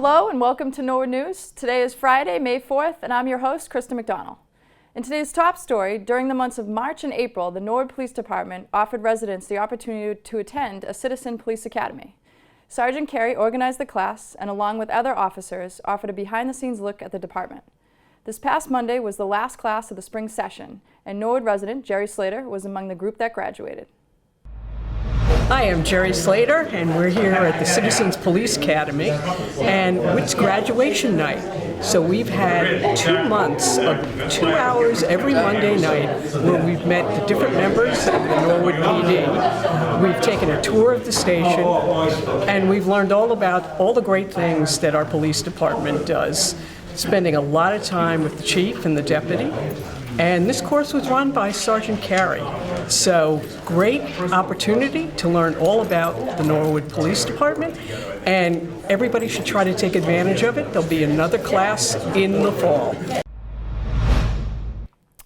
Hello and welcome to Norwood News. Today is Friday, May 4th, and I'm your host, Krista McDonald. In today's top story, during the months of March and April, the Norwood Police Department offered residents the opportunity to attend a Citizen Police Academy. Sergeant Carey organized the class and, along with other officers, offered a behind-the-scenes look at the department. This past Monday was the last class of the spring session, and Norwood resident Jerry Slater was among the group that graduated. Hi, I'm Jerry Slater, and we're here at the Citizens Police Academy, and it's graduation night. So we've had 2 months of 2 hours every Monday night where we've met the different members of the Norwood PD. We've taken a tour of the station, and we've learned all about all the great things that our police department does, spending a lot of time with the chief and the deputy. And this course was run by Sergeant Carey. So great opportunity to learn all about the Norwood Police Department, and everybody should try to take advantage of it. There'll be another class in the fall.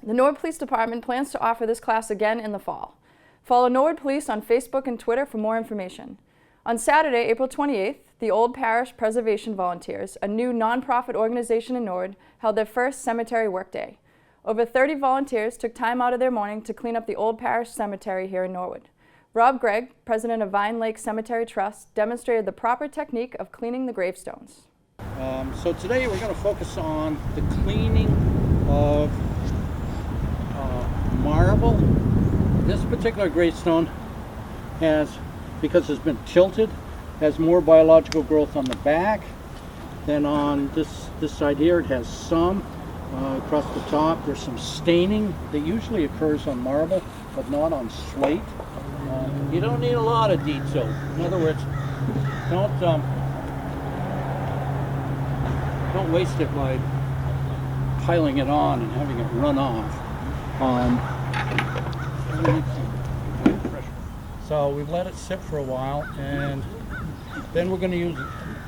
The Norwood Police Department plans to offer this class again in the fall. Follow Norwood Police on Facebook and Twitter for more information. On Saturday, April 28th, the Old Parish Preservation Volunteers, a new nonprofit organization in Norwood, held their first cemetery workday. Over 30 volunteers took time out of their morning to clean up the Old Parish Cemetery here in Norwood. Rob Gregg, president of Vine Lake Cemetery Trust, demonstrated the proper technique of cleaning the gravestones. So today we're going to focus on the cleaning of marble. This particular gravestone has, because it's been tilted, has more biological growth on the back than on this side here. It has some. Across the top, there's some staining that usually occurs on marble, but not on slate. You don't need a lot of detail. In other words, don't waste it by piling it on and having it run off. So we've let it sit for a while, and then we're going to use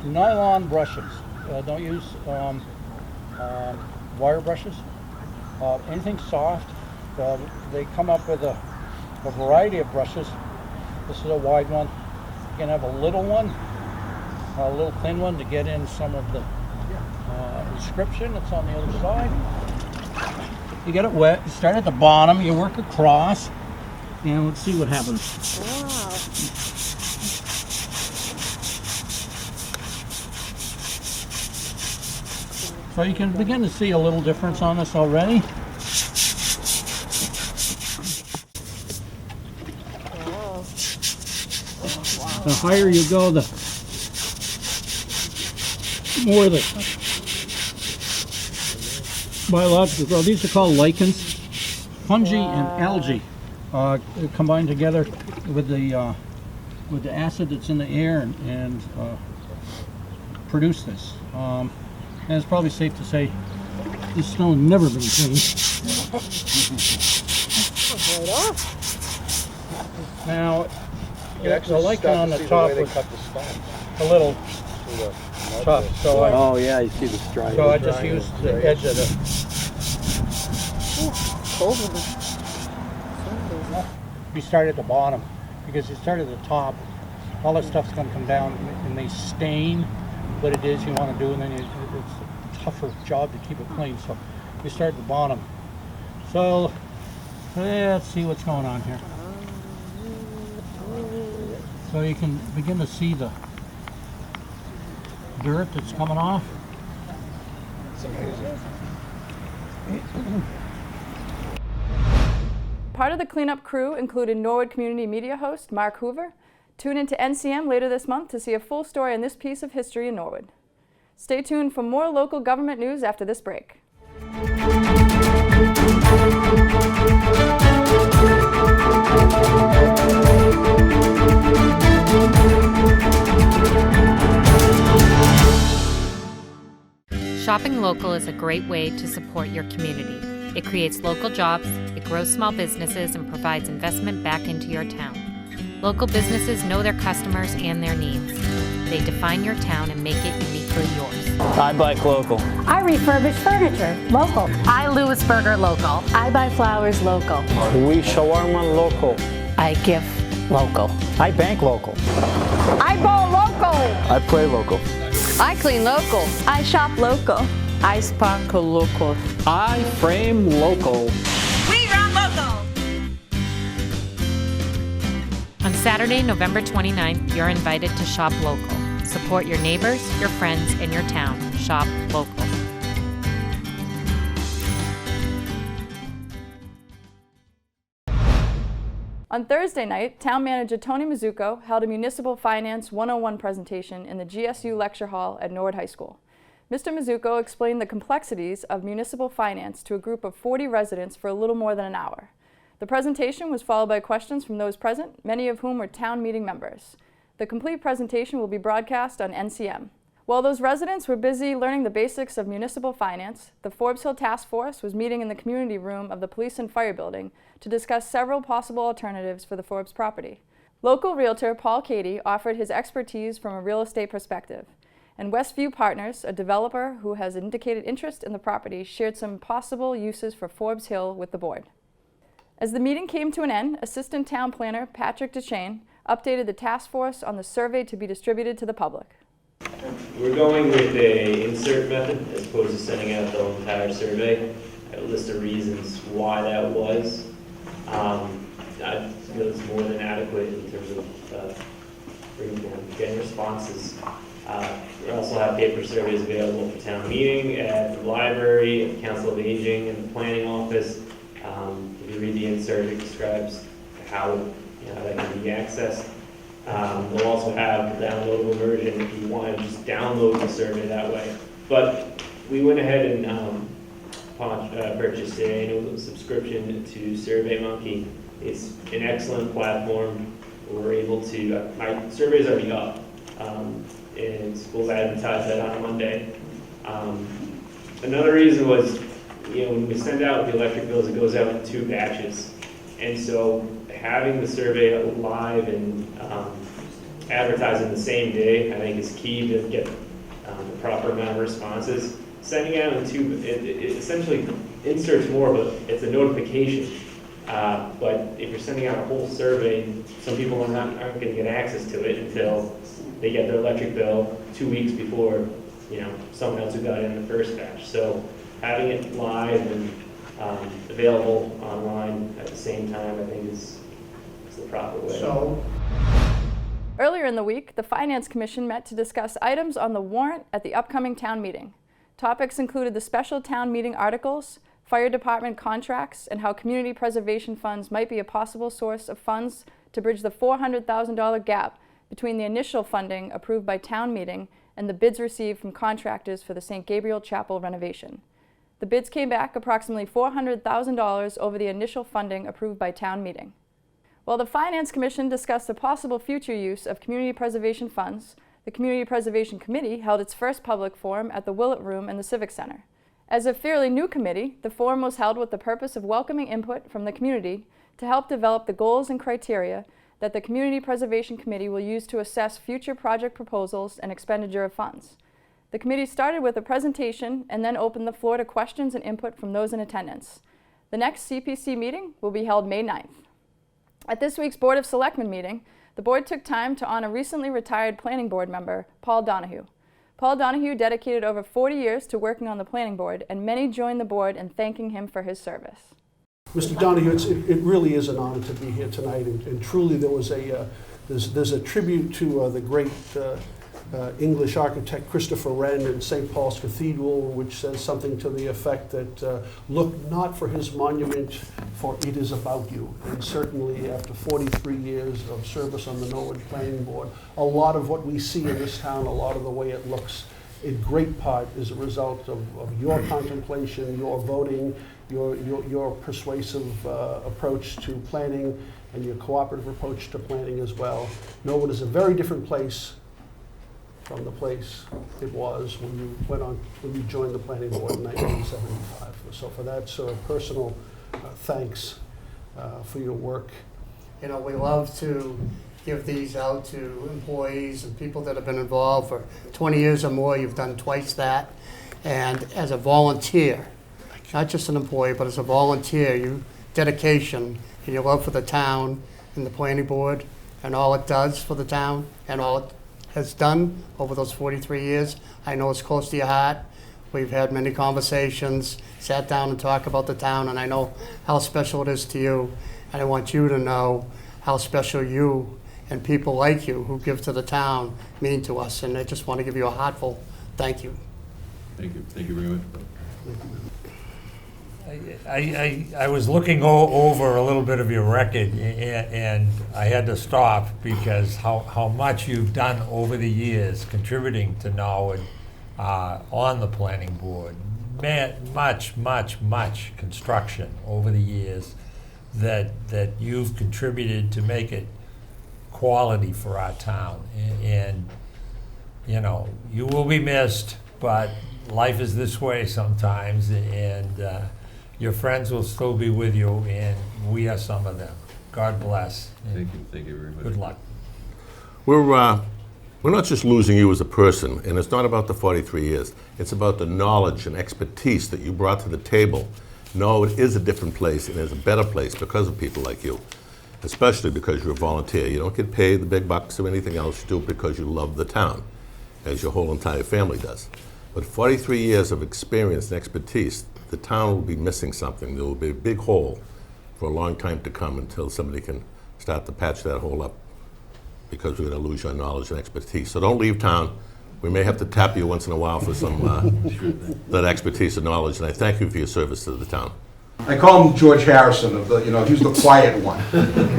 nylon brushes. Don't use wire brushes, anything soft. They come up with a variety of brushes. This is a wide one. You can have a little one, a little thin one to get in some of the inscription that's on the other side. You get it wet, you start at the bottom, you work across, and let's see what happens. Wow. So you can begin to see a little difference on this already. Wow. The higher you go, the more the biological growth. These are called lichens. Fungi and algae combine together with the acid that's in the air and produce this. And it's probably safe to say this stone has never been cleaned. Now, the lichen on the top was a little tough, so oh yeah, you see the stripe. I just used the edge of the. You start at the bottom, because you start at the top, all that stuff's going to come down and they stain what it is you want to do, and then it's a tougher job to keep it clean. So we start at the bottom. So let's see what's going on here. So you can begin to see the dirt that's coming off. Part of the cleanup crew included Norwood community media host Mark Hoover. Tune into NCM later this month to see a full story on this piece of history in Norwood. Stay tuned for more local government news after this break. Shopping local is a great way to support your community. It creates local jobs, it grows small businesses, and provides investment back into your town. Local businesses know their customers and their needs. They define your town and make it uniquely yours. I bike local. I refurbish furniture, local. I Lewisburger local. I buy flowers, local. We shawarma local. I gift local. I bank local. I bowl local. I play local. I clean local. I shop local. I sparkle local. I frame local. We run local. On Saturday, November 29th, you're invited to shop local. Support your neighbors, your friends, and your town. Shop local. On Thursday night, Town Manager Tony Mazzucco held a Municipal Finance 101 presentation in the GSU Lecture Hall at Norwood High School. Mr. Mazzucco explained the complexities of municipal finance to a group of 40 residents for a little more than an hour. The presentation was followed by questions from those present, many of whom were town meeting members. The complete presentation will be broadcast on NCM. While those residents were busy learning the basics of municipal finance, the Forbes Hill Task Force was meeting in the community room of the Police and Fire Building to discuss several possible alternatives for the Forbes property. Local realtor Paul Cady offered his expertise from a real estate perspective, and Westview Partners, a developer who has indicated interest in the property, shared some possible uses for Forbes Hill with the board. As the meeting came to an end, Assistant Town Planner Patrick DeChane updated the task force on the survey to be distributed to the public. We're going with a insert method as opposed to sending out the entire survey. I have a list of reasons why that was. I feel it's more than adequate in terms of getting responses. We also have paper surveys available for town meeting, at the library, at the Council of Aging, and the planning office. If you read the insert, it describes how that can be accessed. We'll also have the downloadable version if you want to just download the survey that way. But we went ahead and purchased an annual subscription to SurveyMonkey. It's an excellent platform. We're able to, my survey's already up, and schools advertise that on a Monday. Another reason was, when we send out the electric bills, it goes out in 2 batches. And so having the survey live and advertised in the same day, I think, is key to get the proper amount of responses. Sending out in 2, it essentially inserts more of it's a notification. But if you're sending out a whole survey, some people aren't going to get access to it until they get their electric bill 2 weeks before someone else who got it in the first batch. So having it live and available online at the same time, I think is the proper way. Earlier in the week, the Finance Commission met to discuss items on the warrant at the upcoming town meeting. Topics included the special town meeting articles, fire department contracts, and how community preservation funds might be a possible source of funds to bridge the $400,000 gap between the initial funding approved by town meeting and the bids received from contractors for the St. Gabriel Chapel renovation. The bids came back approximately $400,000 over the initial funding approved by town meeting. While the Finance Commission discussed the possible future use of community preservation funds, the Community Preservation Committee held its first public forum at the Willett Room in the Civic Center. As a fairly new committee, the forum was held with the purpose of welcoming input from the community to help develop the goals and criteria that the Community Preservation Committee will use to assess future project proposals and expenditure of funds. The committee started with a presentation and then opened the floor to questions and input from those in attendance. The next CPC meeting will be held May 9th. At this week's Board of Selectmen meeting, the board took time to honor recently retired planning board member Paul Donahue. Paul Donahue dedicated over 40 years to working on the planning board, and many joined the board in thanking him for his service. Mr. Donahue, it really is an honor to be here tonight, and truly there's a tribute to the great English architect Christopher Wren in St. Paul's Cathedral, which says something to the effect that look not for his monument, for it is about you. And certainly after 43 years of service on the Norwood Planning Board, a lot of what we see in this town, a lot of the way it looks, in great part is a result of your contemplation, your voting, your persuasive approach to planning, and your cooperative approach to planning as well. Norwood is a very different place from the place it was when you joined the planning board in 1975. So for that sort of personal thanks for your work. We love to give these out to employees and people that have been involved for 20 years or more. You've done twice that. And as a volunteer, not just an employee, but as a volunteer, your dedication and your love for the town and the planning board and all it does for the town and all it has done over those 43 years. I know it's close to your heart. We've had many conversations, sat down and talked about the town, and I know how special it is to you. And I want you to know how special you and people like you who give to the town mean to us. And I just want to give you a heartfelt thank you. Thank you. Thank you very much. I was looking over a little bit of your record, and I had to stop because how much you've done over the years contributing to Norwood on the planning board. Much construction over the years that you've contributed to make it quality for our town. And you know, you will be missed, but life is this way sometimes, and your friends will still be with you, and we are some of them. God bless. Thank you very much. Good luck. We're not just losing you as a person, and it's not about the 43 years. It's about the knowledge and expertise that you brought to the table. Norwood is a different place, and is a better place because of people like you, especially because you're a volunteer. You don't get paid the big bucks or anything else. You do it because you love the town, as your whole entire family does. But 43 years of experience and expertise, the town will be missing something. There will be a big hole for a long time to come until somebody can start to patch that hole up, because we're going to lose your knowledge and expertise. So don't leave town. We may have to tap you once in a while for some that expertise and knowledge, and I thank you for your service to the town. I call him George Harrison, he's the quiet one.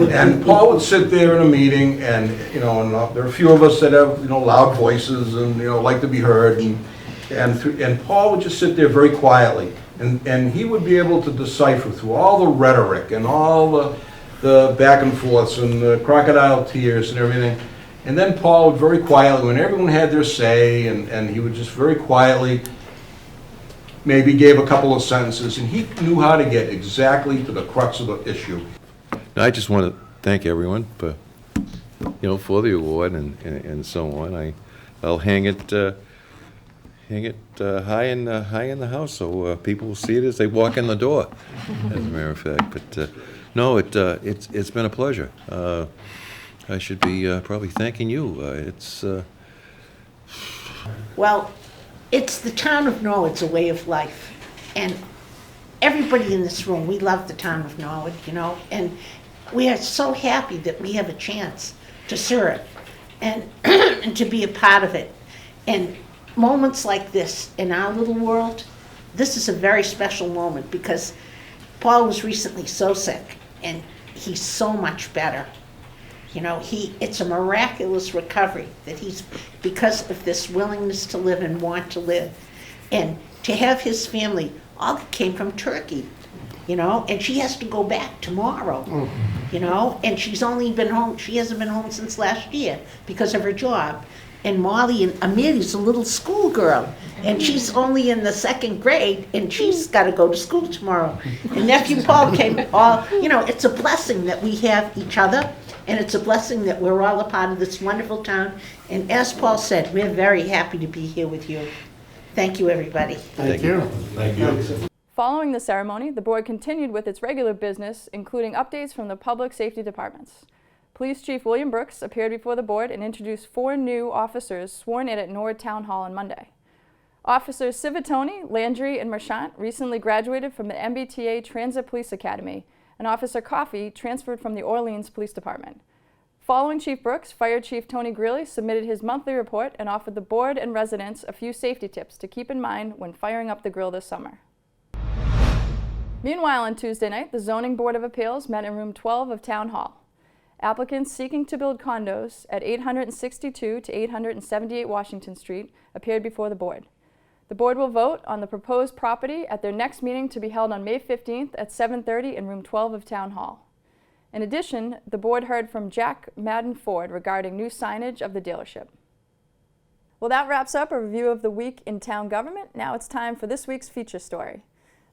And Paul would sit there in a meeting, and there are a few of us that have loud voices and like to be heard, and Paul would just sit there very quietly, and he would be able to decipher through all the rhetoric and all the back and forths and the crocodile tears and everything. And then Paul would very quietly, when everyone had their say, and he would just very quietly maybe gave a couple of sentences, and he knew how to get exactly to the crux of the issue. I just want to thank everyone for, for the award and so on. I'll hang it high in the house so people will see it as they walk in the door. As a matter of fact, but no, it's been a pleasure. I should be probably thanking you. Well, it's the town of Norwood. It's a way of life, and everybody in this room, we love the town of Norwood, and we are so happy that we have a chance to serve and and to be a part of it. And moments like this in our little world, this is a very special moment, because Paul was recently so sick, and he's so much better. It's a miraculous recovery that he's, because of this willingness to live and want to live. And to have his family, all came from Turkey, and she has to go back tomorrow, and she's only been home, she hasn't been home since last year because of her job. And Molly and Amelia's a little schoolgirl, and she's only in the 2nd grade, and she's got to go to school tomorrow. And nephew Paul came, it's a blessing that we have each other, and it's a blessing that we're all a part of this wonderful town. And as Paul said, we're very happy to be here with you. Thank you, everybody. Thank you. Thank you. Following the ceremony, the board continued with its regular business, including updates from the public safety departments. Police Chief William Brooks appeared before the board and introduced 4 new officers sworn in at Norwood Town Hall on Monday. Officers Civitoni, Landry, and Marchant recently graduated from the MBTA Transit Police Academy, and Officer Coffey transferred from the Orleans Police Department. Following Chief Brooks, Fire Chief Tony Greeley submitted his monthly report and offered the board and residents a few safety tips to keep in mind when firing up the grill this summer. Meanwhile, on Tuesday night, the Zoning Board of Appeals met in room 12 of Town Hall. Applicants seeking to build condos at 862 to 878 Washington Street appeared before the board. The board will vote on the proposed property at their next meeting to be held on May 15th at 7:30 in room 12 of Town Hall. In addition, the board heard from Jack Madden Ford regarding new signage of the dealership. Well, that wraps up a review of the week in town government. Now it's time for this week's feature story.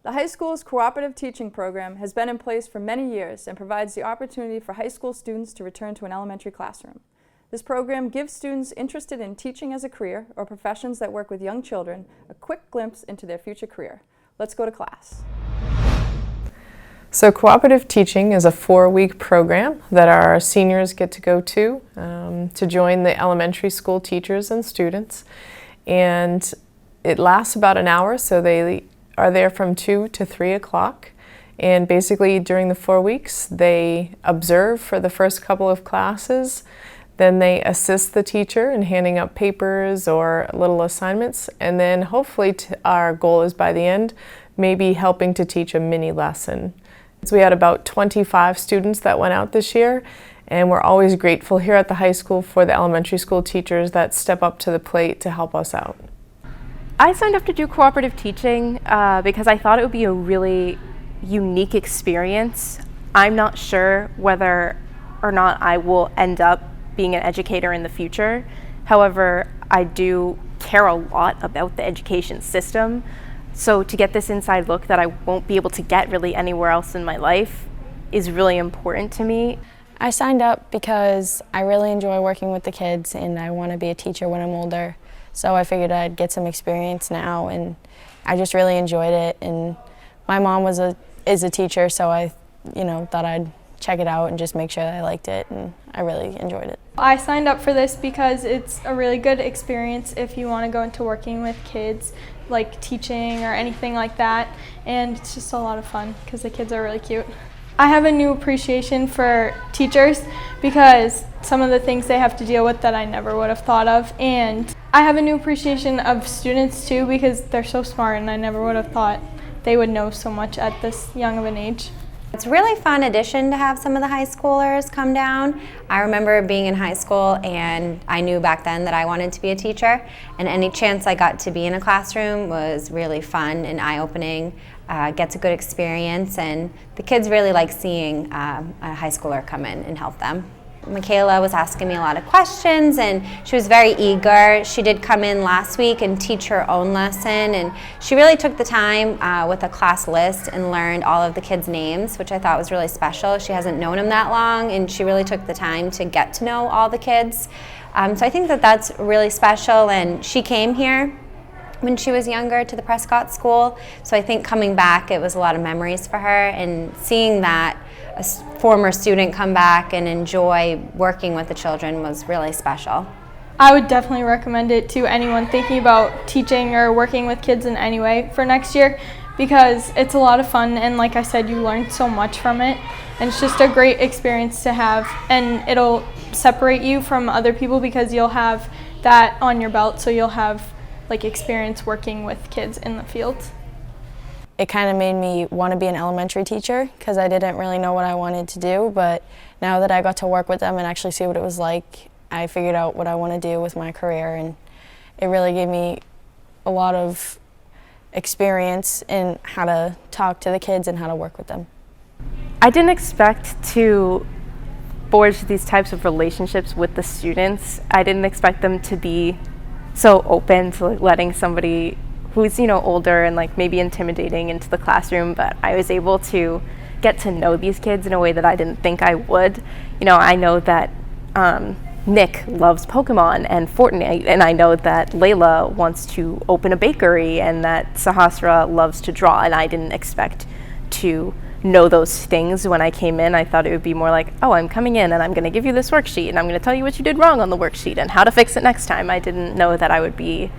The high school's cooperative teaching program has been in place for many years and provides the opportunity for high school students to return to an elementary classroom. This program gives students interested in teaching as a career or professions that work with young children a quick glimpse into their future career. Let's go to class. So cooperative teaching is a 4-week program that our seniors get to go to join the elementary school teachers and students. And it lasts about an hour, so they are there from 2 to 3 o'clock. And basically during the 4 weeks, they observe for the first couple of classes, then they assist the teacher in handing out papers or little assignments, and then hopefully our goal is by the end, maybe helping to teach a mini lesson. So we had about 25 students that went out this year, and we're always grateful here at the high school for the elementary school teachers that step up to the plate to help us out. I signed up to do cooperative teaching because I thought it would be a really unique experience. I'm not sure whether or not I will end up being an educator in the future. However, I do care a lot about the education system. So to get this inside look that I won't be able to get really anywhere else in my life is really important to me. I signed up because I really enjoy working with the kids and I want to be a teacher when I'm older. So I figured I'd get some experience now, and I just really enjoyed it. And my mom is a teacher, so I thought I'd check it out and just make sure that I liked it, and I really enjoyed it. I signed up for this because it's a really good experience if you want to go into working with kids, like teaching or anything like that, and it's just a lot of fun because the kids are really cute. I have a new appreciation for teachers because some of the things they have to deal with that I never would have thought of, and I have a new appreciation of students too because they're so smart and I never would have thought they would know so much at this young of an age. It's a really fun addition to have some of the high schoolers come down. I remember being in high school and I knew back then that I wanted to be a teacher, and any chance I got to be in a classroom was really fun and eye-opening. Gets a good experience, and the kids really like seeing a high schooler come in and help them. Michaela was asking me a lot of questions and she was very eager. She did come in last week and teach her own lesson, and she really took the time with a class list and learned all of the kids' names, which I thought was really special. She hasn't known them that long and she really took the time to get to know all the kids. So I think that that's really special, and she came here when she was younger to the Prescott School, so I think coming back it was a lot of memories for her, and seeing that a former student come back and enjoy working with the children was really special. I would definitely recommend it to anyone thinking about teaching or working with kids in any way for next year because it's a lot of fun, and like I said, you learn so much from it, and it's just a great experience to have, and it'll separate you from other people because you'll have that on your belt, so you'll have like experience working with kids in the field. It kind of made me want to be an elementary teacher because I didn't really know what I wanted to do, but now that I got to work with them and actually see what it was like, I figured out what I want to do with my career, and it really gave me a lot of experience in how to talk to the kids and how to work with them. I didn't expect to forge these types of relationships with the students. I didn't expect them to be so open to letting somebody who's older and like maybe intimidating into the classroom, but I was able to get to know these kids in a way that I didn't think I would. I know that Nick loves Pokemon and Fortnite, and I know that Layla wants to open a bakery, and that Sahasra loves to draw, and I didn't expect to know those things when I came in. I thought it would be more like, oh, I'm coming in and I'm going to give you this worksheet and I'm going to tell you what you did wrong on the worksheet and how to fix it next time. I didn't know that I would be,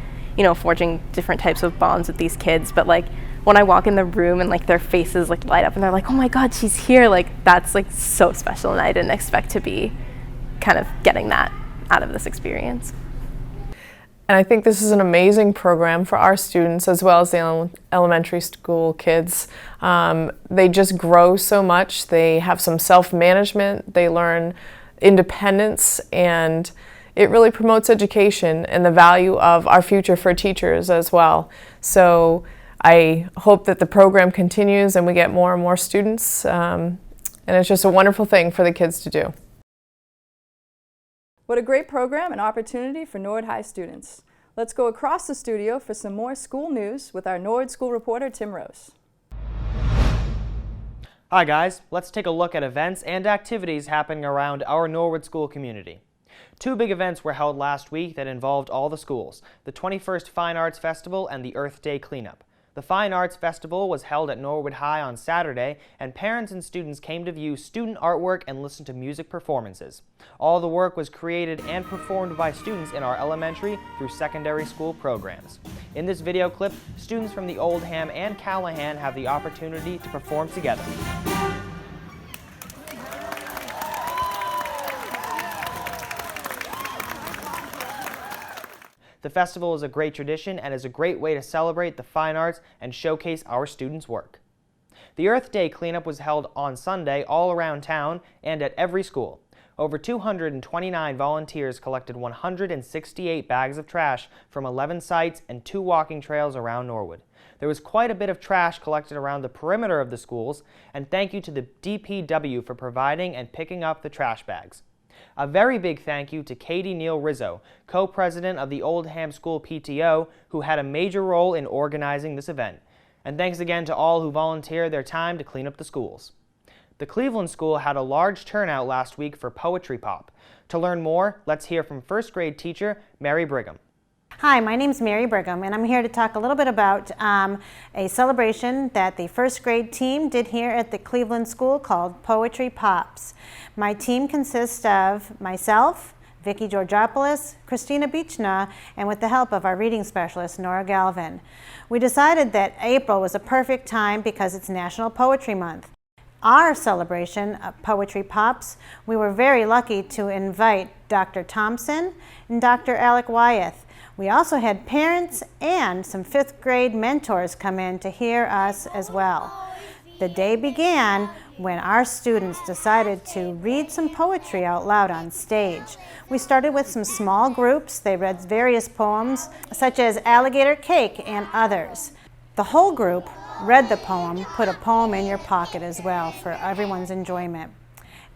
forging different types of bonds with these kids, but like when I walk in the room and like their faces like light up and they're like, oh my God, she's here, like that's like so special, and I didn't expect to be kind of getting that out of this experience. And I think this is an amazing program for our students as well as the elementary school kids. They just grow so much. They have some self-management. They learn independence, and it really promotes education and the value of our future for teachers as well. So I hope that the program continues and we get more and more students. And it's just a wonderful thing for the kids to do. What a great program and opportunity for Norwood High students. Let's go across the studio for some more school news with our Norwood school reporter, Tim Rose. Hi guys, let's take a look at events and activities happening around our Norwood school community. Two big events were held last week that involved all the schools, the 21st Fine Arts Festival and the Earth Day Cleanup. The Fine Arts Festival was held at Norwood High on Saturday, and parents and students came to view student artwork and listen to music performances. All the work was created and performed by students in our elementary through secondary school programs. In this video clip, students from the Oldham and Callahan have the opportunity to perform together. The festival is a great tradition and is a great way to celebrate the fine arts and showcase our students' work. The Earth Day cleanup was held on Sunday all around town and at every school. Over 229 volunteers collected 168 bags of trash from 11 sites and 2 walking trails around Norwood. There was quite a bit of trash collected around the perimeter of the schools, and thank you to the DPW for providing and picking up the trash bags. A very big thank you to Katie Neal Rizzo, co-president of the Oldham School PTO, who had a major role in organizing this event. And thanks again to all who volunteered their time to clean up the schools. The Cleveland School had a large turnout last week for Poetry Pop. To learn more, let's hear from first grade teacher Mary Brigham. Hi, my name's Mary Brigham, and I'm here to talk a little bit about a celebration that the first grade team did here at the Cleveland School called Poetry Pops. My team consists of myself, Vicki Georgopoulos, Christina Beechna, and with the help of our reading specialist, Nora Galvin. We decided that April was a perfect time because it's National Poetry Month. Our celebration of Poetry Pops, we were very lucky to invite Dr. Thompson and Dr. Alec Wyeth. We also had parents and some 5th grade mentors come in to hear us as well. The day began when our students decided to read some poetry out loud on stage. We started with some small groups. They read various poems, such as Alligator Cake and others. The whole group read the poem, put a poem in your pocket as well for everyone's enjoyment.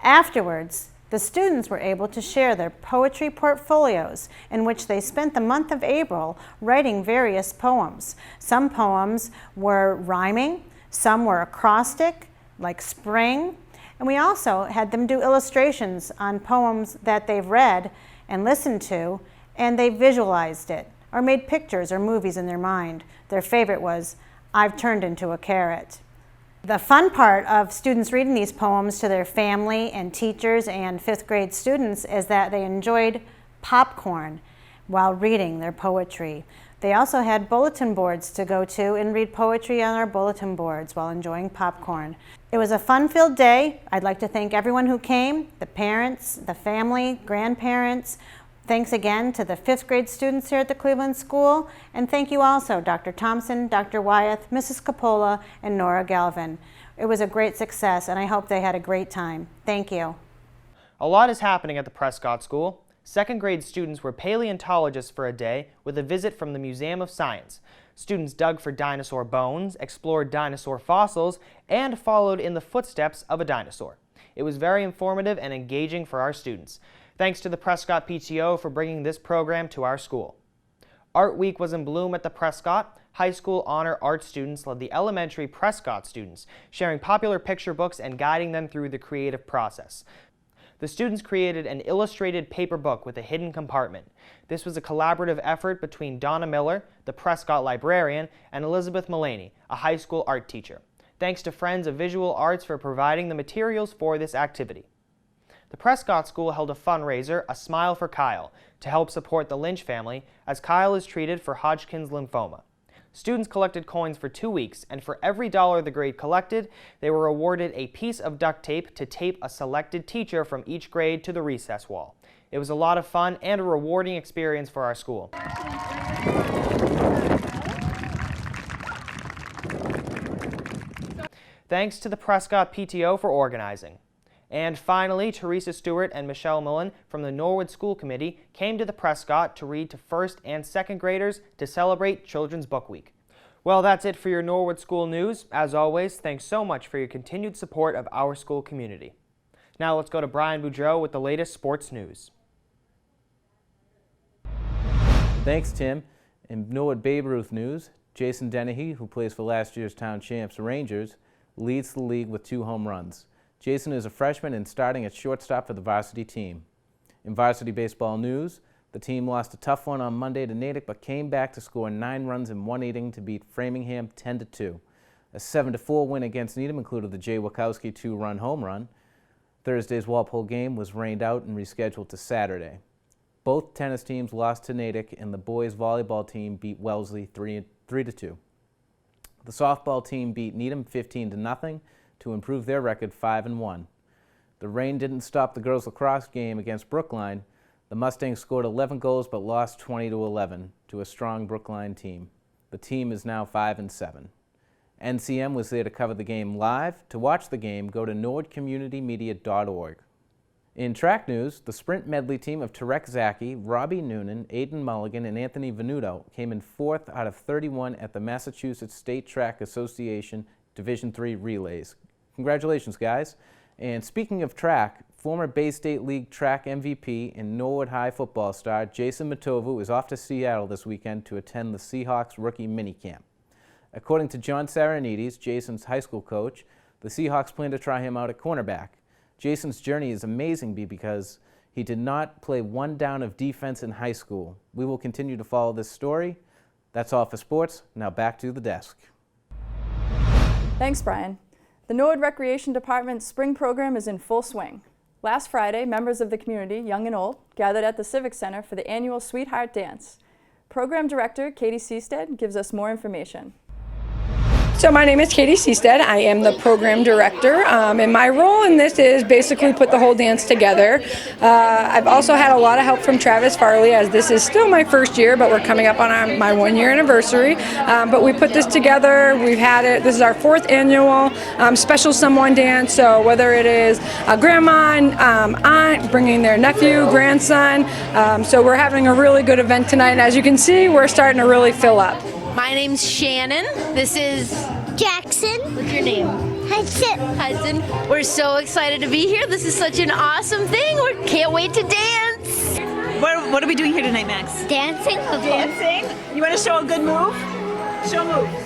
Afterwards, the students were able to share their poetry portfolios in which they spent the month of April writing various poems. Some poems were rhyming, some were acrostic, like Spring, and we also had them do illustrations on poems that they've read and listened to, and they visualized it, or made pictures or movies in their mind. Their favorite was, "I've turned into a carrot." The fun part of students reading these poems to their family and teachers and 5th grade students is that they enjoyed popcorn while reading their poetry. They also had bulletin boards to go to and read poetry on our bulletin boards while enjoying popcorn. It was a fun-filled day. I'd like to thank everyone who came, the parents, the family, grandparents. Thanks again to the 5th grade students here at the Cleveland School, and thank you also Dr. Thompson, Dr. Wyeth, Mrs. Capola, and Nora Galvin. It was a great success, and I hope they had a great time. Thank you. A lot is happening at the Prescott School. 2nd grade students were paleontologists for a day with a visit from the Museum of Science. Students dug for dinosaur bones, explored dinosaur fossils, and followed in the footsteps of a dinosaur. It was very informative and engaging for our students. Thanks to the Prescott PTO for bringing this program to our school. Art Week was in bloom at the Prescott. High school honor art students led the elementary Prescott students, sharing popular picture books and guiding them through the creative process. The students created an illustrated paper book with a hidden compartment. This was a collaborative effort between Donna Miller, the Prescott librarian, and Elizabeth Mullaney, a high school art teacher. Thanks to Friends of Visual Arts for providing the materials for this activity. The Prescott School held a fundraiser, A Smile for Kyle, to help support the Lynch family as Kyle is treated for Hodgkin's lymphoma. Students collected coins for 2 weeks, and for every dollar the grade collected, they were awarded a piece of duct tape to tape a selected teacher from each grade to the recess wall. It was a lot of fun and a rewarding experience for our school. Thanks to the Prescott PTO for organizing. And finally, Teresa Stewart and Michelle Mullen from the Norwood School Committee came to the Prescott to read to 1st and 2nd graders to celebrate Children's Book Week. Well, that's it for your Norwood School news. As always, thanks so much for your continued support of our school community. Now let's go to Brian Boudreau with the latest sports news. Thanks, Tim. In Norwood Babe Ruth news, Jason Dennehy, who plays for last year's town champs Rangers, leads the league with 2 home runs. Jason is a freshman and starting at shortstop for the varsity team. In varsity baseball news, the The team lost a tough one on Monday to Natick, but came back to score 9 runs in 1 inning to beat Framingham 10-2. A 7-4 win against Needham included the Jay Wachowski 2-run home run. Thursday's Walpole game was rained out and rescheduled to Saturday. Both tennis teams lost to Natick, and the boys volleyball team beat Wellesley 3-2. The softball team beat Needham 15-0 to improve their record 5-1. The rain didn't stop the girls lacrosse game against Brookline. The Mustangs scored 11 goals but lost 20-11 to a strong Brookline team. The team is now 5-7. NCM was there to cover the game live. To watch the game, go to nordcommunitymedia.org. In track news, the sprint medley team of Tarek Zaki, Robbie Noonan, Aiden Mulligan, and Anthony Venuto came in 4th out of 31 at the Massachusetts State Track Association Division III Relays. Congratulations, guys. And speaking of track, former Bay State League track MVP and Norwood High football star Jason Matovu is off to Seattle this weekend to attend the Seahawks rookie minicamp. According to John Saranides, Jason's high school coach, the Seahawks plan to try him out at cornerback. Jason's journey is amazing because he did not play one down of defense in high school. We will continue to follow this story. That's all for sports. Now back to the desk. Thanks, Brian. The Norwood Recreation Department's spring program is in full swing. Last Friday, members of the community, young and old, gathered at the Civic Center for the annual Sweetheart Dance. Program Director Katie Seestead gives us more information. So my name is Katie Seestead. I am the program director, and my role in this is basically put the whole dance together. I've also had a lot of help from Travis Farley, as this is still my first year, but we're coming up on my 1-year anniversary. But we put this together. We've had it. This is our 4th annual special someone dance. So whether it is a grandma, aunt, bringing their nephew, grandson. So we're having a really good event tonight. And as you can see, we're starting to really fill up. My name's Shannon. This is Jackson. What's your name? Hudson. We're so excited to be here. This is such an awesome thing. We can't wait to dance. What are we doing here tonight, Max? Dancing. Dancing? You want to show a good move? Show a move.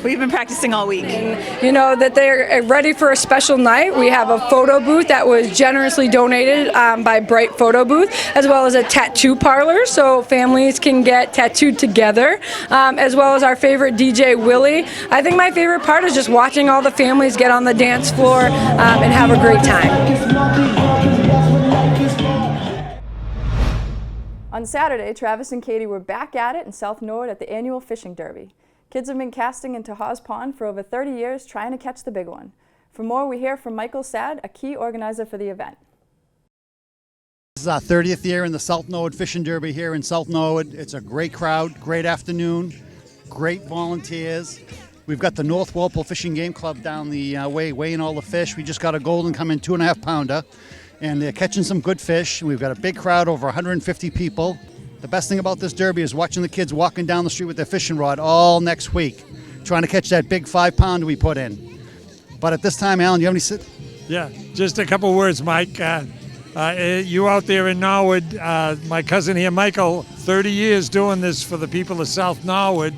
We've been practicing all week. And, you know, that they're ready for a special night. We have a photo booth that was generously donated by Bright Photo Booth, as well as a tattoo parlor, so families can get tattooed together, as well as our favorite DJ, Willie. I think my favorite part is just watching all the families get on the dance floor and have a great time. On Saturday, Travis and Katie were back at it in South Norwood at the annual fishing derby. Kids have been casting into Hawes Pond for over 30 years trying to catch the big one. For more, we hear from Michael Sad, a key organizer for the event. This is our 30th year in the South Norwood Fishing Derby here in South Norwood. It's a great crowd, great afternoon, great volunteers. We've got the North Walpole Fishing Game Club down the way, weighing all the fish. We just got a golden come in 2.5 pounder, and they're catching some good fish. We've got a big crowd, over 150 people. The best thing about this derby is watching the kids walking down the street with their fishing rod all next week, trying to catch that big 5 pounder we put in. But at this time, Alan, do you have any... Yeah, just a couple words, Mike. You out there in Norwood, my cousin here, Michael, 30 years doing this for the people of South Norwood.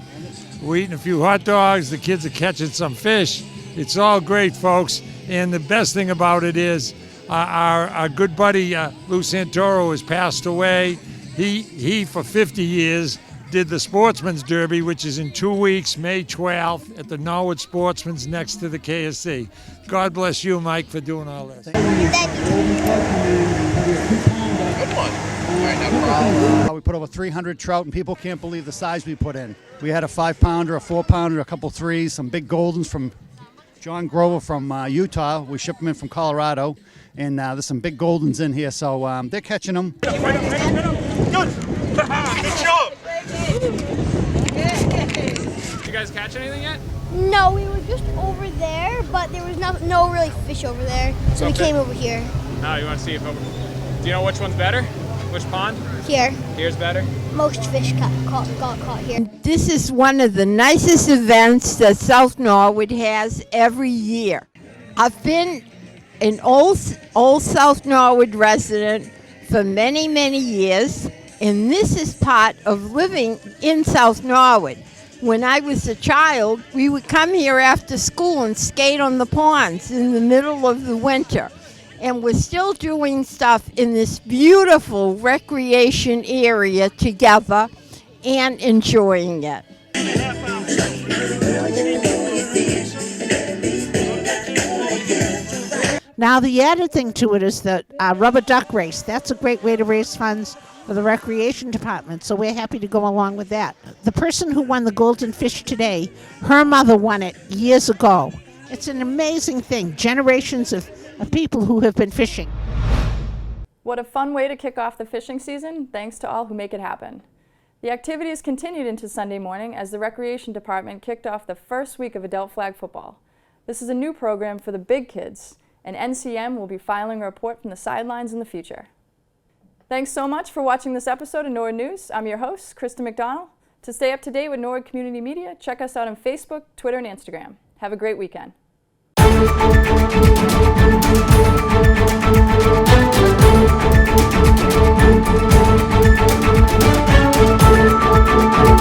We're eating a few hot dogs, the kids are catching some fish. It's all great, folks. And the best thing about it is our good buddy Lou Santoro has passed away. He for 50 years did the Sportsman's Derby, which is in 2 weeks, May 12th, at the Norwood Sportsman's next to the KSC. God bless you, Mike, for doing all this. Good one. All right, no problem. We put over 300 trout, and people can't believe the size we put in. We had a 5 pounder, a 4 pounder, a couple threes, some big goldens from John Grover from Utah. We ship them in from Colorado, and there's some big goldens in here, so they're catching them. Good job. You guys catch anything yet? No, we were just over there, but there was no really fish over there, so we came over here. Oh, you want to see if over... Do you know which one's better? Which pond? Here. Here's better? Most fish got caught here. This is one of the nicest events that South Norwood has every year. I've been an old South Norwood resident for many, many years, and this is part of living in South Norwood. When I was a child, we would come here after school and skate on the ponds in the middle of the winter. and we're still doing stuff in this beautiful recreation area together and enjoying it. Now, the added thing to it is the rubber duck race. That's a great way to raise funds for the recreation department, so we're happy to go along with that. The person who won the golden fish today, her mother won it years ago. It's an amazing thing, generations of people who have been fishing. What a fun way to kick off the fishing season, thanks to all who make it happen. The activities continued into Sunday morning as the Recreation Department kicked off the first week of adult flag football. This is a new program for the big kids, and NCM will be filing a report from the sidelines in the future. Thanks so much for watching this episode of Norwood News. I'm your host, Krista McDonald. To stay up to date with Norwood Community Media, check us out on Facebook, Twitter, and Instagram. Have a great weekend. Thank you.